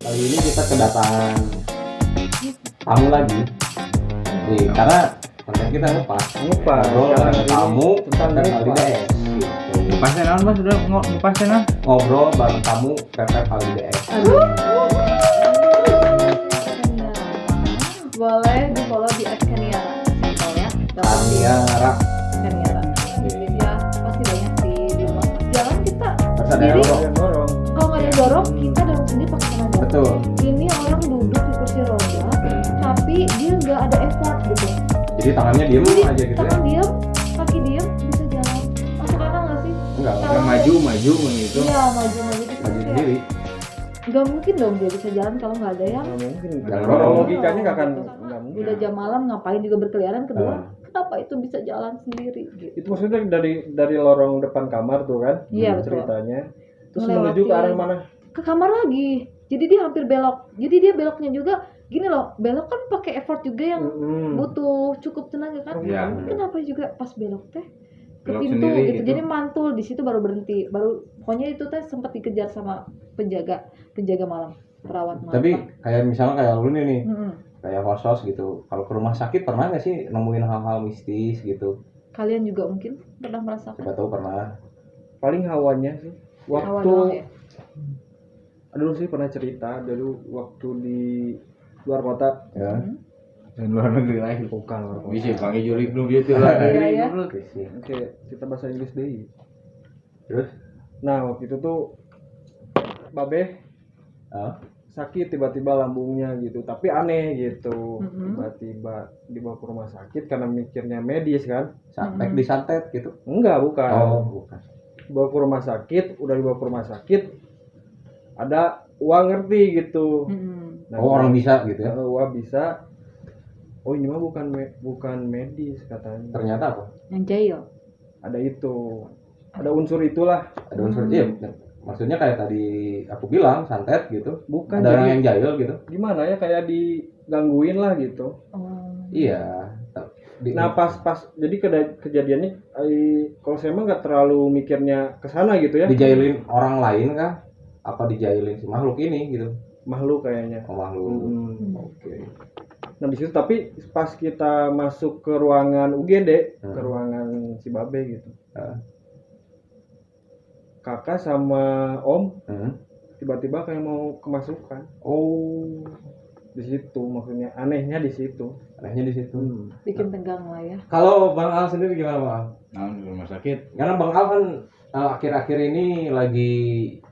Kali ini kita kedatangan tamu lagi. Nih, karena konten kita ngupas ngobrol bareng tamu tentang LDS. Ngupasnya naon Mas? Udah ngupasnya naon? Ngobrol bareng tamu PPF LDS. Boleh di follow di @kaniara simpel ya. Kaniara. Kaniara. Ya pasti banyak sih di rumah. Jalan kita Terus ada sendiri. yang dorong. Kalau nggak ada yang dorong, kita dorong sendiri pakai tenaga. Betul. Ini orang duduk di kursi roda, tapi dia nggak ada effort gitu. Jadi tangannya diem Jadi aja gitu ya. tangan diem, kaki diem, bisa jalan. Masuk akal nggak sih? Enggak, Kalau- Udah maju gitu. Iya maju gitu. maju sendiri. Nggak mungkin dong dia bisa jalan kalau nggak ada yang. Nggak mungkin. Yang Kalau dorong. logikanya nggak akan. Sama, Nggak mungkin. udah jam malam ngapain juga berkeliaran, kedua Ah. kenapa itu bisa jalan sendiri gitu. Itu maksudnya dari lorong depan kamar tuh kan? Iya, betul. Ceritanya. Terus Melewati- menuju ke arah mana? Ke kamar lagi, jadi dia hampir belok, jadi dia beloknya juga gini loh, belok kan pakai effort juga yang butuh cukup tenaga kan. Iya. Kenapa juga pas belok teh ke Belok pintu sendiri gitu, gitu. jadi mantul di situ baru berhenti, baru pokoknya itu teh sempat dikejar sama penjaga malam, perawat malam. Tapi kayak misalnya kayak lu nih, Mm-mm. kayak host gitu. Kalau ke rumah sakit pernah nggak sih nemuin hal-hal mistis gitu? Kalian juga mungkin pernah merasakan Siapa tahu pernah. Paling hawanya sih. hawa Waktu doang ya? dulu sih pernah cerita dulu waktu di luar kota. Ya. Dan luar negeri lagi. Bukan luar kota. Bisa pakai jurik nu dia tuh lah. Iya, ya. Oke sih. Oke, kita bahasa Inggris deh. Terus? Nah, waktu itu tuh Babe Ah, sakit tiba-tiba lambungnya gitu, tapi aneh gitu. Mm-mm. Tiba-tiba dibawa ke rumah sakit karena mikirnya medis kan? santet disantet gitu. Enggak, bukan. Oh, bukan. Dibawa ke rumah sakit, udah dibawa ke rumah sakit, ada uang ngerti gitu. Mm-mm. Nah, Oh, orang bisa gitu ya. uang bisa. Oh, ini mah bukan medis katanya. Ternyata apa? Yang jahil. Ada itu, ada unsur itulah. Ada unsur iya. Maksudnya kayak tadi aku bilang santet gitu. Bukan, Ada orang jadi yang jahil gitu. gimana ya, kayak digangguin lah gitu. Oh. Iya. Nah pas jadi kejadiannya, kalau saya mah nggak terlalu mikirnya ke sana gitu ya, Dijailin orang lain kah? Apa dijailin si makhluk ini gitu? makhluk kayaknya. Oh, makhluk. Hmm. Oke. Nah di situ tapi pas kita masuk ke ruangan UGD, Hmm. ke ruangan si Babe gitu, Ah. kakak sama om Hmm. tiba-tiba kayak mau kemasukan Oh, di situ, maksudnya anehnya di situ. anehnya di situ. Bikin tegang lah ya. Kalau Bang Al sendiri gimana, Bang? Naon di rumah sakit? Karena Bang Al kan akhir-akhir ini lagi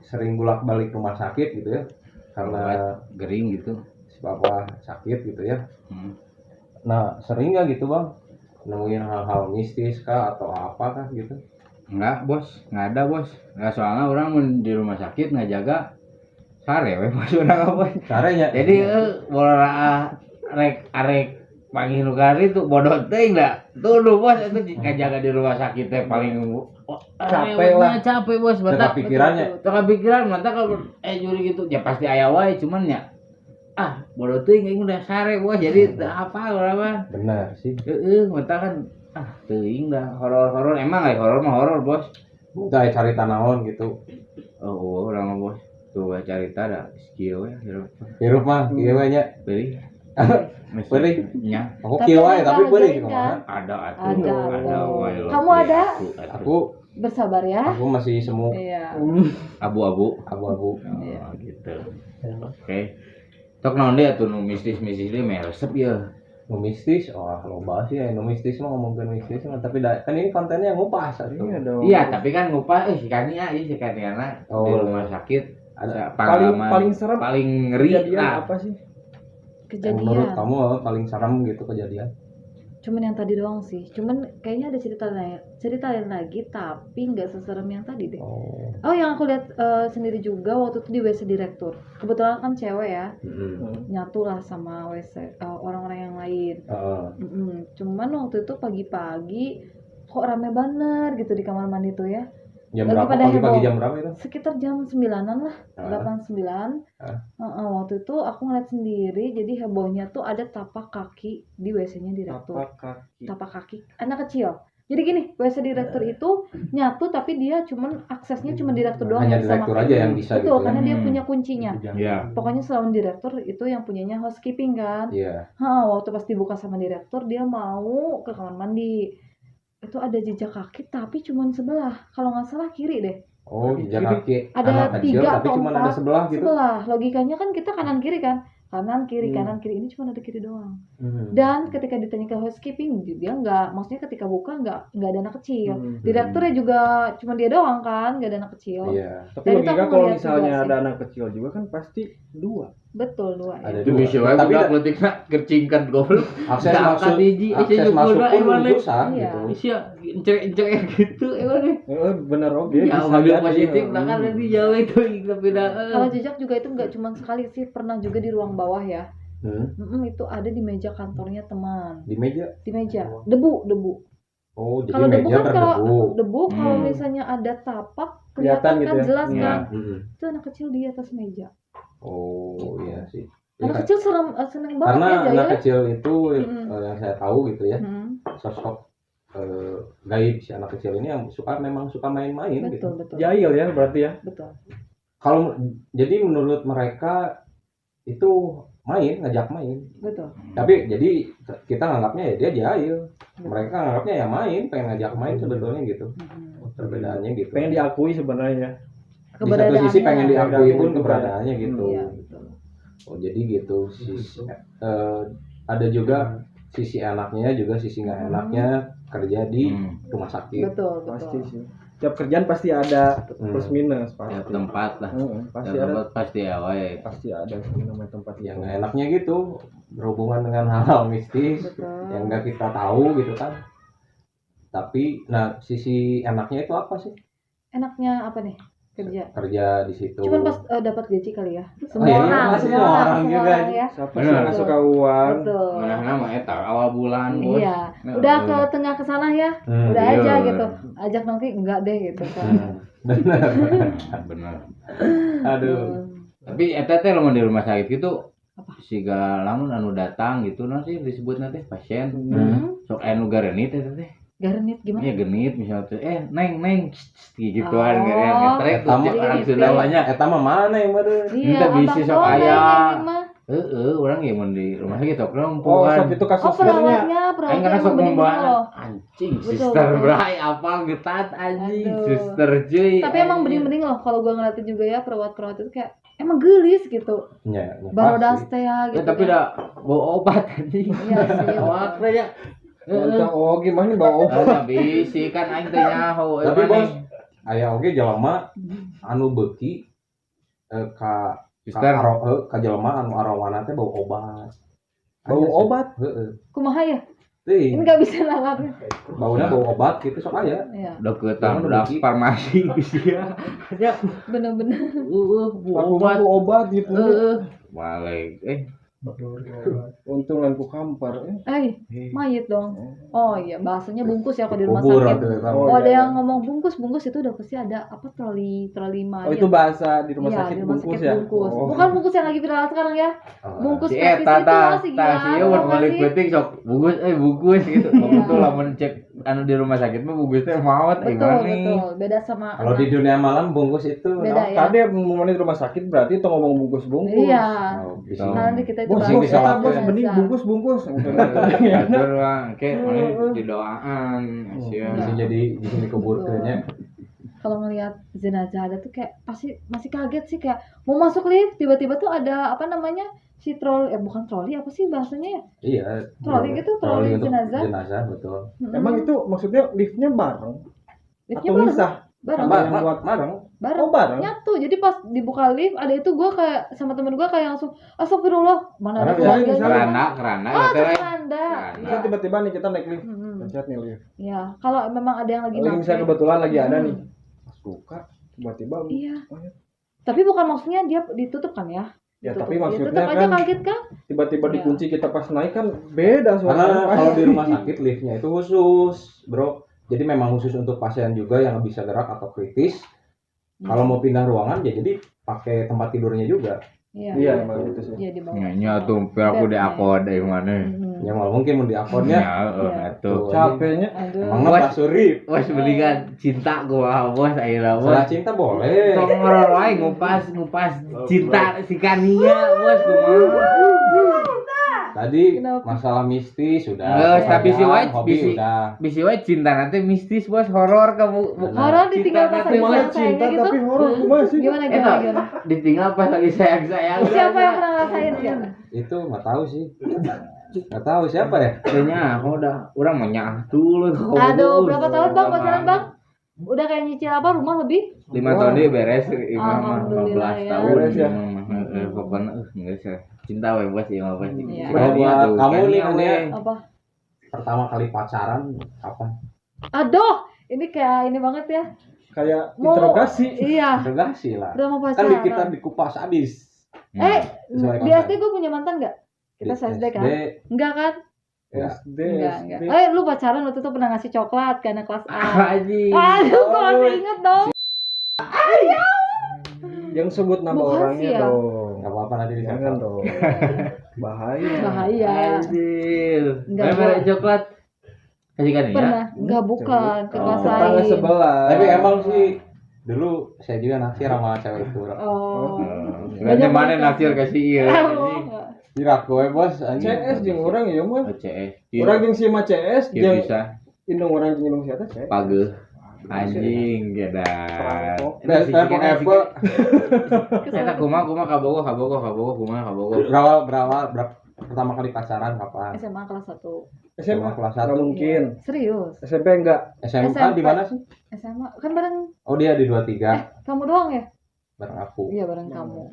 sering bolak-balik rumah sakit gitu ya. Karena Gering gitu. si Bapak sakit gitu ya. Hmm. Nah, sering nggak gitu, Bang? Nemuin hal-hal mistis kah atau apa kah gitu? Enggak, Bos. Enggak ada, Bos. Enggak, soalnya orang di rumah sakit nggak jaga sare we Bos urang Bos. Caranya. Jadi bola arek pagi nu kari tuh bodoh teuing da. Tuh Bos itu ngajaga di rumah sakit teh paling Capek lah. Capek Bos, Tetap mata pikirannya. teka pikiran mata kalau juri gitu ya pasti aya wae cuman ya bodoh teuing aing udah sare Bos jadi teu apa urang mah. Benar sih. Mata kan teuing dah horor emang horor mah horor Bos. Udah cari tanawan gitu. Oh, orang mah Bos. Tuh carita da skill ya Hirup mah, kieu we nya. beri. Beri. Nya Aku Tapi kieu wae ada tapi beri hargain, kumaha. ada Ada. wae lo. Kamu ada? Aku Bersabar ya. aku masih semu Iya. Abu-abu. abu-abu. Oh, gitu. Oke. Tok naon dia tuh nu mistis-mistis dia mah resep ya. Nu mistis, oh loba sih ya nu mistis mah ngomongkeun mistis mah tapi kan ini kontennya ngupas atuh. Iya dong. Iya, tapi kan ngupas si Kania si Kaniana Oh. di rumah sakit Ada paling serem paling ngeri kejadian lah. apa sih? menurut Kejadian. kamu paling serem gitu kejadian? Cuman yang tadi doang sih. Cuman kayaknya ada cerita lain lagi tapi nggak seserem yang tadi deh. Oh. Oh, yang aku lihat sendiri juga waktu itu di WC direktur. Kebetulan kan cewek ya, nyatu lah sama WC orang-orang yang lain. Cuman waktu itu pagi-pagi kok rame banget gitu di kamar mandi tuh ya. Jam Lagi berapa pada pagi-pagi heboh. jam berapa itu? Sekitar jam 9-an lah, Ah. 8-9. Waktu itu aku ngeliat sendiri, jadi hebohnya tuh ada tapak kaki di WC-nya direktur. Tapak kaki. Tapak kaki anak kecil. Jadi gini, WC direktur itu nyatu tapi dia aksesnya cuma direktur doang Hanya yang bisa direktur pakai. aja yang bisa Betul, gitu ya. karena dia punya kuncinya. Iya. Pokoknya selain direktur itu yang punyanya housekeeping kan. Iya. Waktu pas dibuka sama direktur dia mau ke kamar mandi. Itu ada jejak kaki tapi cuma sebelah. Kalau nggak salah kiri deh. Oh, jejak kaki Ada anak kecil 3 tapi atau cuma 4 ada sebelah gitu. Sebelah. Logikanya kan kita kanan kiri kan. Kanan kiri ini cuma ada kiri doang. Hmm. Dan ketika ditanya ke housekeeping dia nggak, maksudnya ketika buka nggak ada anak kecil. Direkturnya juga cuma dia doang kan, nggak ada anak kecil. Iya. Tapi Dan itu logika aku kalau ngeliat misalnya juga ada sih. anak kecil juga kan pasti 2. Betul 2 ya. Ada Itu bisa wae Tapi budak leutikna kercingkan goblok. akses Dah, masuk angkat hiji, akses jeung masuk budak, pun emang, susah Iya. gitu. Sia encek-encek gitu emang. Bener oke. Ya ngambil positif lah kan lebih jauh itu tapi dah. Kalau jejak juga itu nggak cuma sekali sih, pernah juga di ruang bawah ya. Itu ada di meja kantornya teman. Di meja. Di meja. Debu. Oh, jadi Kalau debu meja kan kalau berdebu. debu kalau misalnya ada tapak Kelihatan kelihatan gitu kan ya. jelas Iya. kan. Itu anak kecil di atas meja. Oh, iya sih. Ya, Anak kecil seneng banget karena ya anak jahilnya. kecil itu Mm-mm. yang saya tahu gitu ya, Hmm, sosok gaib si anak kecil ini yang memang suka main-main gitu. betul. Jahil ya berarti ya. Betul. Kalau jadi menurut mereka itu ngajak main. Betul. Tapi jadi kita nganggapnya ya dia jahil. Mereka nganggapnya ya pengen ngajak main sebetulnya gitu. Perbedaannya gitu. Pengen diakui sebenarnya. Di satu sisi pengen diakui pun Keberadaannya. keberadaannya gitu. Iya, betul. Oh, jadi gitu ada juga sisi enaknya juga sisi nggak enaknya kerja di rumah sakit. Betul. Pasti sih. Tiap kerjaan pasti ada plus minus pasti. Tiap tempat lah. Pasti Tiap ada. tempat pasti ya wae. Pasti ada namanya tempat Yang nggak enaknya gitu berhubungan dengan hal-hal mistis Betul. yang nggak kita tahu gitu kan. Tapi sisi enaknya itu apa sih? Enaknya apa nih? Kerja Di situ. cuman pas dapat gaji kali ya. iya, semua orang juga. ya. Siapa Bener. sih nggak suka uang? Betul. Mana nama eta awal bulan bos. Iya. Nah, Udah ke tengah ke sana ya. Udah iya, aja bener. gitu. Ajak nanti enggak deh gitu kan. Benar. Bener. Aduh. Tapi eta teh lamun di rumah sakit gitu siga lamun anu datang gitu nah sih disebut nanti pasien. Sok anu gareunit eta teh. Garenit gimana? Iya genit misalnya tuh neng gituan Oh. kan trek Eta mah orang gitu. Sunda banyak. Eta mah mana yang baru? Iya, Minta bisi abang sok doang aya. yang mah. Urang ge mun di rumah sakit sok Oh, perempuan. sok itu kasus Oh, perawatnya Aing karena sok yang bening membawa loh. anjing Betul, suster betul. bray apal getat anjing Aduh. suster cuy. Tapi emang bening-bening loh kalau gua ngeliatin juga ya perawat-perawat itu kayak emang gelis gitu. Ya, Barodas teh ya gitu. Tapi dah bawa obat anjing. Iya sih. Awak teh ya. Oh, gimana bawa obat? Tapi sih kan aing teh nyaho. Tapi bos, aya oge jelema anu beuki ka Suster. ka jelema anu arawana teh bau obat. Bau obat? Heeh. Kumaha ya? Teuing. Ini nggak bisa nalarnya. Baunya bau obat gitu sok aya. Iya. Deketan udah farmasi ya. Ya Bener-bener. obat. Obat gitu. Balik Untung lampu kampar. Mayit dong. Oh iya, bahasanya bungkus ya kalau di rumah Kubur sakit. atau apa. Oh, ada iya. yang ngomong bungkus itu udah pasti ada apa troli Oh, mayat. itu bahasa di rumah Iya, sakit di rumah bungkus sakit ya. bungkus. Oh. Bukan bungkus yang lagi viral sekarang ya. Bungkus si pepis eta itu masih ta si gila. mun balik penting sok bungkus gitu. Betul lamun cek anu di rumah sakit mah bungkus teh maot Betul. Beda sama Kalau di dunia malam bungkus itu Beda ya. Tadi ngomongin di rumah sakit berarti itu ngomong bungkus-bungkus. Iya. Oh, bisa. Nah, nanti kita itu Bos, Sing bos, bisa eta pakai. bos bening bungkus. Atur lah, oke, mana didoaan, sia. Bisa jadi di sini kuburkeunnya. kalau ngelihat jenazah ada tuh kayak pasti masih kaget sih, kayak mau masuk lift tiba-tiba tuh ada apa namanya si troli, bukan troli, apa sih bahasanya ya, Iya. Troli gitu, troli untuk jenazah. Jenazah betul. Emang itu maksudnya liftnya bareng liftnya atau misah? bareng Sama yang buat bareng. bareng Oh, bareng. nyatu. Jadi pas dibuka lift ada itu, gue kayak sama temen gue kayak langsung astagfirullah, mana ada Karena keluarganya. Kerana Oh, gitu lah. keranda. Bisa tiba-tiba nih kita naik lift. Mm-mm. Pencet nih lift. Ya, kalau memang ada yang lagi Lagi misalnya make. kebetulan lagi ada Hmm. nih. Pas buka tiba-tiba Iya. oh ya. Tapi bukan maksudnya dia ditutup kan ya? Ya Ditutup. tapi maksudnya tetap aja kan kaget kan? tiba-tiba Iya. dikunci kita pas naik kan beda Karena suaranya. kalau di rumah sakit liftnya itu khusus, bro. Jadi memang khusus untuk pasien juga yang bisa gerak atau kritis. Kalau mau pindah ruangan ya jadi pakai tempat tidurnya juga. Iya. Iya emang gitu sih. Iya di bawah. Nya tuh aku di akod mana. Ya mau mungkin mau di akunnya. Ya, tuh. Capeknya. Aduh. Emang Pak Surip. Bos belikan cinta gua bos ayeuna bos. Salah cinta boleh. Tong ngoror wae ngupas cinta si Kania bos kumaha. Tadi Kenapa? masalah mistis sudah. Geus tapi si wae hobi udah. bisi wae cinta nanti mistis bos horor kamu. Horor ditinggal pas lagi Kumaha cinta sayang-sayangnya gitu. tapi horor kumaha sih? Gimana Eta gimana? ditinggal pas lagi sayang-sayang. Siapa yang pernah ngerasain ya? Itu nggak tahu sih. Nggak tahu siapa ya. Kayaknya udah orang menyah dulu. Aduh, berapa tahun Bang pacaran Bang? Udah kayak nyicil apa rumah lebih? 5 tahun dia beres, imam mah Alhamdulillah 15 ya. tahun Beres ya. imam mah. Pokoknya enggak sih. Cinta we bos ya bos. Iya. Kalau buat kamu nih Ania, Apa? pertama kali pacaran apa? Aduh, ini kayak ini banget ya. Kayak Mau- interogasi. Iya, Interogasi lah. udah mau Kan pacaran. kita dikupas habis. Sesuai Di konten. SD gue punya mantan nggak? Kita Di SD kan? Enggak kan? Ya. SD. Enggak. SD. Lu pacaran waktu itu pernah ngasih coklat ke anak kelas A. Anjing. Aduh, kok masih inget dong? Yang sebut nama Bukan orangnya sih ya. dong. Nggak apa-apa nanti Jangan disangka. dong. Bahaya. Bahaya. Anjir. Enggak, Mere gua- coklat. Kasih kan ya? Pernah? Enggak, bukan. Ke kelas Tetangga lain. sebelah. Tapi emang sih dulu saya juga naksir sama cewek itu. Oh. Berarti mana naksir kasih iya. anjing. Kira kowe bos anjing. CS jeung orang ya mah. CS. Orang jeung si mah CS Iya jeung bisa. indung orang jeung indung siapa CS. Pageuh. Anjing gedan. Telepon Apple Eta kumaha kabogoh kumaha. berapa pertama kali pacaran kapan? SMA kelas 1. SMA kelas Nggak 1. mungkin. Serius? SMP enggak. SMK SMP. di mana sih? SMA kan bareng Oh dia di 23 kamu doang ya? bareng aku. Iya, bareng kamu.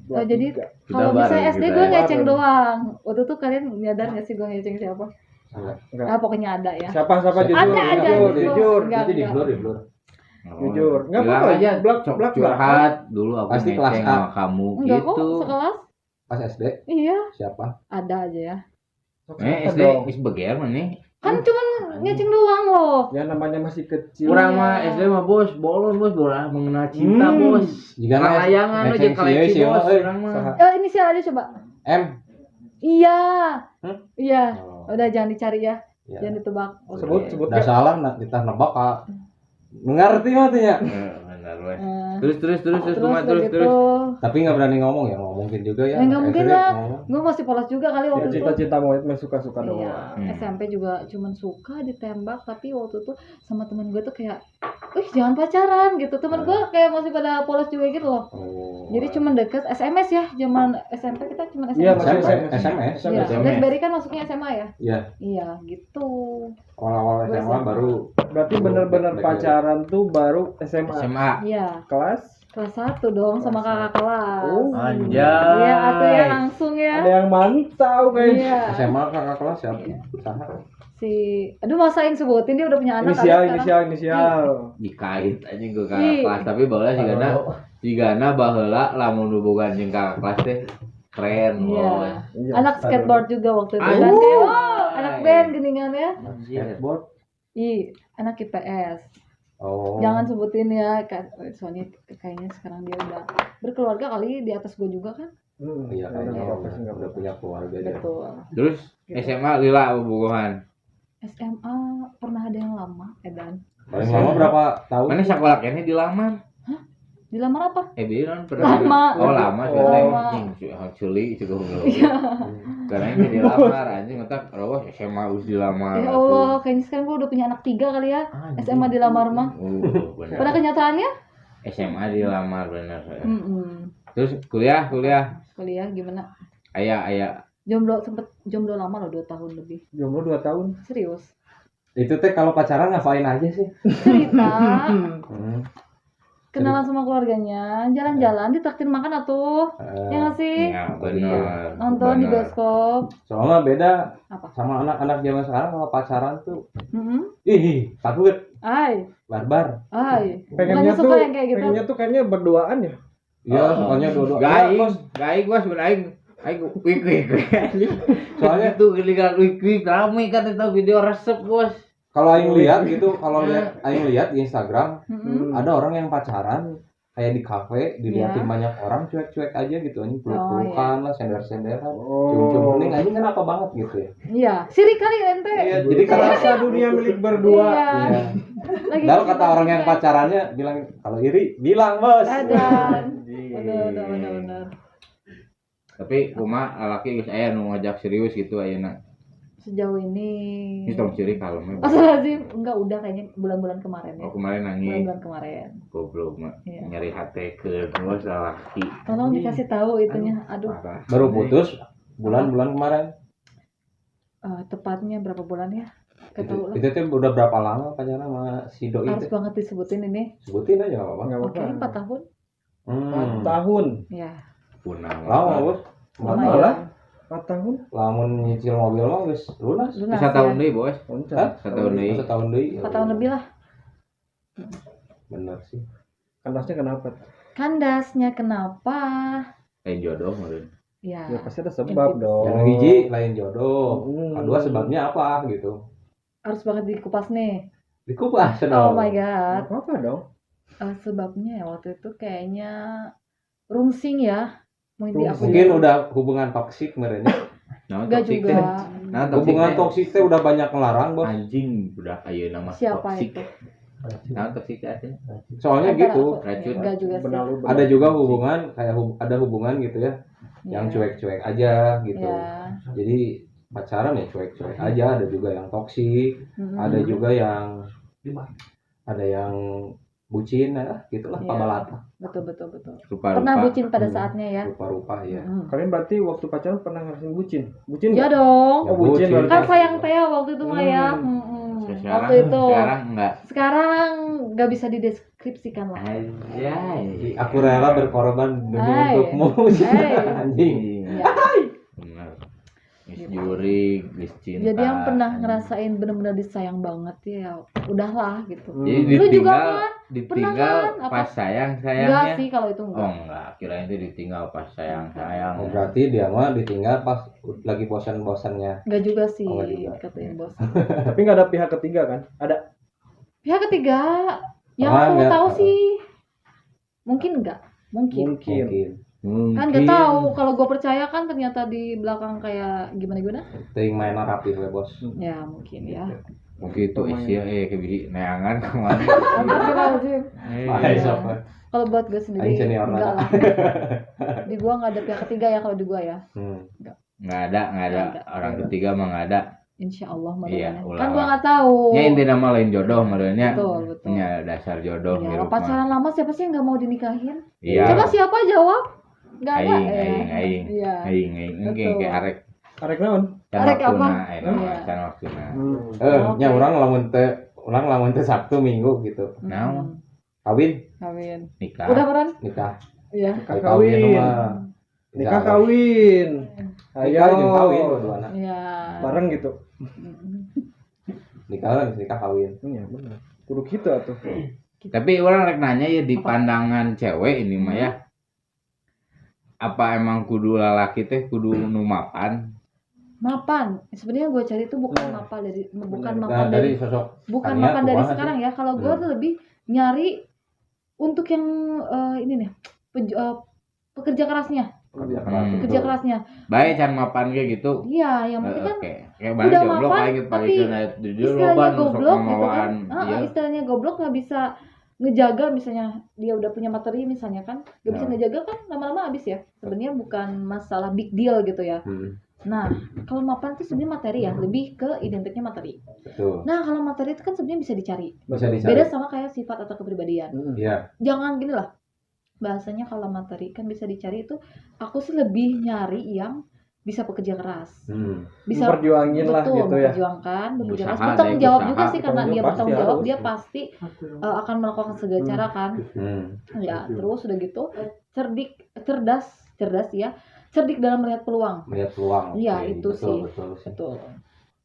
Dua, Oh, jadi tiga. kalau Kita bisa bareng, SD kita gue ya. ngeceng Bareng. doang. Waktu itu kalian nyadar gak sih gue ngeceng siapa? Enggak. Enggak. Ah, pokoknya ada ya. Siapa jujur. Ada, jujur, jujur. jujur. Enggak, Nanti di enggak. blur. Jujur. Nggak Bilang apa-apa, aja blak curhat dulu aku Pasti ngeceng kelas A. sama kamu Enggak kok, gitu. sekelas. Pas SD Iya, siapa? ada aja ya. SD dong. is beger mana? Kan cuman ngeceng doang loh. Ya namanya masih kecil. Kurang Iya. mah SD mah bos, bolos bos, bola mengenal cinta bos. Jika Kalayangan lo jeung koleksi bos, urang mah. Saha. Inisial aja coba. M. Iya. Hmm? Iya. Oh. Udah jangan dicari ya. Ya. Jangan ditebak. Oke. Sebut Udah salah nak kita nebak Kak. Mengerti matinya. Benar wes. Eh, Terus udah terus. gitu. Tapi nggak berani ngomong ya, nggak mungkin juga ya. Nggak mungkin SD lah. ngomong. Gue masih polos juga kali Ya waktu itu. cita-cita mau suka-suka Iya, doang. SMP juga cuman suka ditembak, tapi waktu itu sama temen gue tuh kayak, jangan pacaran gitu. Temen gue kayak masih pada polos juga gitu loh. Oh. Jadi cuman deket SMS ya, zaman SMP kita cuman Iya, SMS. masih SMS. SMS. Iya, SMS. BlackBerry kan masuknya SMA ya? Iya. Iya, gitu. Awal-awal SMA SMA. baru Berarti bener-bener pacaran tuh baru SMA. SMA. Iya, Kelas kelas 1 dong sama kakak kelas. Oh. Anjay. Iya, atau ya langsung ada ya. yang mantau guys. Iya. SMA kakak kelas siapa? Saha? Aduh masa yang sebutin dia udah punya anak Inisial, kali sekarang. inisial. Dikait aja gue Ih. kakak kelas, tapi baheula sigana baheula lamun bogaan jeung kakak kelas teh keren Iya. bos. Iya. Anak skateboard juga waktu itu kan Aduh. kayak anak band geningan ya. Skateboard. Anak IPS. Oh. Jangan sebutin ya, soalnya kayaknya sekarang dia udah berkeluarga kali di atas gue juga kan. Iya kayaknya nggak apa-apa sih, nggak udah apa-apa. punya keluarga dia. Betul. Terus SMA lila bobogohan. SMA pernah ada yang lama, Edan. Paling lama berapa tahun? Mana sekolah kene dilamar? Dilamar apa? Bilang pernah. Lama. Oh lama sih Oh, teh. lama. Anjing culi cukup belum. Karena ini dilamar anjing entak rawah SMA us dilamar. Ya Allah, kayaknya sekarang gue udah punya anak 3 kali ya. SMA dilamar mah. Bener. Pada kenyataannya? SMA dilamar bener. Mm-mm. Terus kuliah. Kuliah gimana? Aya. Sempet jomblo lama loh, 2 tahun lebih. Jomblo 2 tahun. Serius. Itu teh kalau pacaran ngapain aja sih? Cerita. Hmm. Kenalan sama keluarganya, jalan-jalan, ditraktir makan atuh. Ya nggak sih? Iya bener. Nonton di Bener. bioskop. Soalnya beda Apa? sama anak-anak zaman sekarang kalau pacaran tuh Mm-mm. takut, Ai, barbar. Bukannya Pengennya suka tuh, yang kayak gitu? pengennya tuh kayaknya berduaan ya. Iya, soalnya dua-dua. Gaing, Bos. gaing bos benaing. Aing wik. Soalnya tuh giliran wik rame kan itu video resep bos. kalau aing lihat gitu, kalau lihat aing lihat di Instagram Mm-mm. ada orang yang pacaran kayak di kafe diliatin Iya. banyak orang cuek-cuek aja gitu anjing, Oh, peluk-pelukan lah, sender-senderan, Oh. cium-cium kuning anjing kan apa banget gitu ya. Iya, sirik kali ente. Iya, jadi karena Rasa dunia milik berdua. Iya. iya. Lagi Padahal kata gitu orang yang juga. pacarannya bilang kalau iri bilang bos. Ada. Anjing. Bener. Tapi kumaha laki geus aya nu ngajak serius gitu ayeuna. Sejauh ini. Ini tong ciri kalem. Astagfirullahaladzim, enggak udah kayaknya bulan-bulan kemarin ya. Oh kemarin nangis. Bulan-bulan kemarin. Goblok mah. Iya. Nyari hate ke bos laki. Tolong dikasih tahu itunya. Aduh, Parah. Baru putus bulan-bulan kemarin. tepatnya berapa bulan ya? Gak tahu lah. Itu tuh udah berapa lama pacaran sama si doi Harus itu? banget disebutin ini. Sebutin aja enggak apa-apa. Nggak Oke, apa-apa. 4 tahun. 4 tahun. Ya. Punah. Lama bos. Lama lumayan. lah. 4 tahun. Lamun nyicil mobil mah geus lunas. Lunas, Bisa tahun ya. deui, Bos. Loncat. Setahun deui. Setahun deui. 4 tahun lebih lah. Bener sih. Kandasnya kenapa? Kandasnya kenapa? Lain jodoh meureun. Ya. Ya pasti ada sebab dong. Yang hiji lain jodoh. Hmm. Kedua sebabnya apa gitu. Harus banget dikupas nih. Dikupas Oh dong. my Nggak god. apa-apa dong. Sebabnya ya waktu itu kayaknya rungsing ya. Mungkin aku Mungkin udah hubungan toksik merenya. Nah, enggak toksik juga. teh. Nah, Hubungan toksik teh udah banyak ngelarang, Bos. anjing budak ayeuna mah Siapa toksik. itu? Nah, toksik teh ada. Soalnya Antara gitu. aku- Racun. Enggak juga sih. Benalu. Ada juga hubungan kayak ada hubungan gitu ya, yang Ya. cuek-cuek aja gitu. Ya. Jadi pacaran ya cuek-cuek aja, ada juga yang toksik, Mm-mm. ada juga yang bucin ya, gitulah Iya. pabalata. Betul. Rupa-rupa. Pernah bucin pada Hmm. saatnya ya. Rupa-rupa ya. Mm-mm. Kalian berarti waktu pacaran pernah ngerasain bucin? Bucin Ya nggak? dong. Oh, bucin berarti. Kan sayang teh waktu itu mah ya. Sekarang, Waktu itu. sekarang enggak. Sekarang nggak bisa dideskripsikan lah. Anjay. Aku rela berkorban demi Hai. untukmu. Hai. Anjing. Ya. Benar. Geus jurig, geus cinta. Jadi yang pernah ngerasain bener-bener disayang banget ya udahlah gitu. Jadi Lu juga ditinggal, kan? ditinggal Pernah kan? Apa? pas Enggak sayangnya. sih kalau itu Oh enggak. enggak, kirain itu ditinggal pas sayang. Oh, berarti dia mah ditinggal pas lagi bosan-bosannya. Enggak juga sih Oh, enggak juga. katanya bos. Tapi nggak ada pihak ketiga kan? Ada. Pihak ketiga yang Ah, aku enggak. tahu sih mungkin enggak. Mungkin. Mungkin. Kan nggak tahu kalau gue percaya kan ternyata di belakang kayak gimana Ting main rapi we bos. ya mungkin ya. Mungkin itu Asia kebiji neangan kemana. Astagfirullahaladzim. Hai siapa? Kalau buat gue sendiri Aing senior enggak nana. lah. Di gua nggak ada pihak ketiga ya kalau di gua ya. Nggak ada Nggak ada. orang ketiga mah nggak ada. Insya Allah Iya, mudah-mudahan. ulah Kan gua lah. nggak tahu. Ya intinya mah lain jodoh modelnya. Betul. Ya dasar jodoh Iya, hirup pacaran mah. lama siapa sih yang nggak mau dinikahin? Iya. Coba siapa jawab? Nggak ada. Aing. Iya. Aing Betul. kayak arek Arek naon? Arek apa? Iya. Can waktuna. Nya Oke. urang lamun teh Sabtu Minggu gitu. Naon? Kawin, Kawin. Nikah. Udah beran? nikah. Iya. Nikah Kawin kawin. mah. Nikah kawin. Nikah jeung kawin dua-duana. Iya. Bareng gitu. Nikah kawin. Iya benar. Kudu gitu atuh. Tapi orang rek nanya ya di Apa? pandangan cewek ini mah ya. Apa emang kudu lalaki teh kudu nu mapan? Mapan. Sebenarnya gue cari itu bukan mapan Nah, dari dari sosok bukan Tania, mapan dari kumaha sih? sekarang ya. Kalau gue tuh lebih nyari untuk yang ini nih pekerja kerasnya. kerja keras. Hmm. Kerja kerasnya. Baik can mapan kayak gitu. Iya, yang penting kan Oke. Kayak mana udah jomblo mapan, kayak gitu tapi paling naik di istilahnya loban goblok gitu kan. mawaan. Iya. Istilahnya goblok nggak bisa ngejaga misalnya dia udah punya materi misalnya kan nggak bisa Nah. ngejaga kan lama-lama habis ya. Sebenarnya bukan masalah big deal gitu ya. Nah, kalau mapan itu sebenarnya materi ya, lebih ke identiknya materi. Betul. Nah, kalau materi itu kan sebenarnya bisa dicari. Bisa dicari. Beda sama kayak sifat atau kepribadian. Iya. Jangan gini lah. Bahasanya kalau materi kan bisa dicari itu aku sih lebih nyari yang bisa bekerja keras. Bisa Perjuangin lah betul, gitu ya. memperjuangkan, bekerja keras. Usaha, Bertanggung deh, jawab usaha. juga sih karena dia Pasti bertanggung jawab, harus. dia pasti akan melakukan segala cara kan. Ya, terus udah gitu cerdas ya. Cerdik dalam melihat peluang. Melihat peluang. Iya, Oke, itu sih. Betul sih. Betul.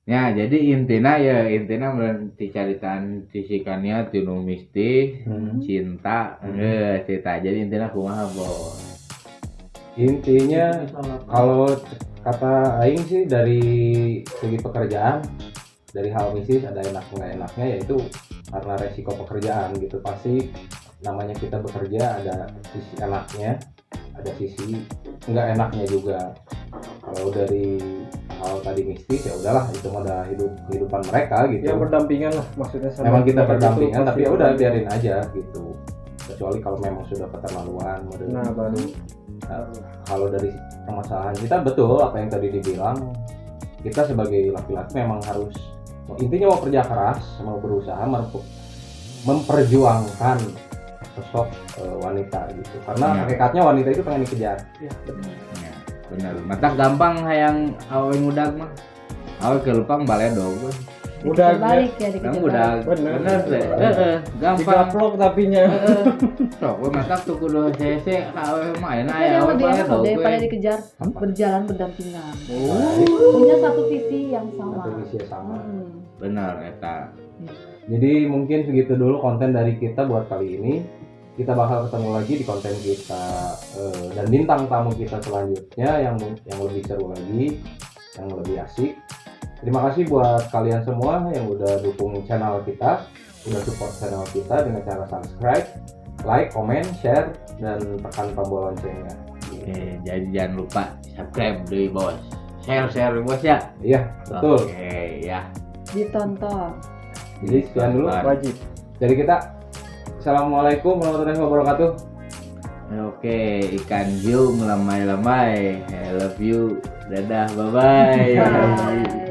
Ya, jadi intina berarti caritan tisikannya tinu mistis, cinta, cerita. Jadi intina kumaha, Bos? Intinya kalau kata aing sih dari segi pekerjaan, dari hal mistis ada enak nggak enaknya, yaitu karena resiko pekerjaan gitu. Pasti namanya kita bekerja ada sisi enaknya, ada sisi enggak enaknya juga. Kalau dari hal tadi mistis ya udahlah, itu mah kehidupan mereka gitu. Ya berdampingan lah maksudnya sama. Memang kita mereka berdampingan gitu, tapi pasti ya udah ada. biarin aja gitu. Kecuali kalau memang sudah keterlaluan. Nah baru Kalau dari permasalahan kita betul apa yang tadi dibilang, kita sebagai laki-laki memang harus intinya mau kerja keras, mau berusaha memperjuangkan sosok wanita gitu. Karena hakikatnya wanita itu pengen dikejar. Ya, benar. Matak gampang hayang awe ngudag mah. Awe kelupang baledog. udah balik ya Kan dikejar udah balik. bener teh. Gampang. digaplok tapinya. Sok we matak tuh kudu hese awe main Ada aya yang awe lebih enak loh baledog. daripada dikejar, berjalan berdampingan. Baik, Punya satu visi yang sama. satu visi sama. Bener eta. Jadi mungkin segitu dulu konten dari kita buat kali ini. Kita bakal ketemu lagi di konten kita dan bintang tamu kita selanjutnya yang lebih seru lagi, yang lebih asik. Terima kasih buat kalian semua yang udah dukung channel kita, udah support channel kita dengan cara subscribe, like, comment, share, dan tekan tombol loncengnya. Oke, jadi jangan lupa subscribe deh bos. Share bos ya. Iya, betul. Oke, ya. Ditonton. Jadi sekian dulu Wajib. dari kita. Assalamualaikum warahmatullahi wabarakatuh. Oke, ikan hiu melamai-lamai. I love you. Dadah, bye-bye. Bye.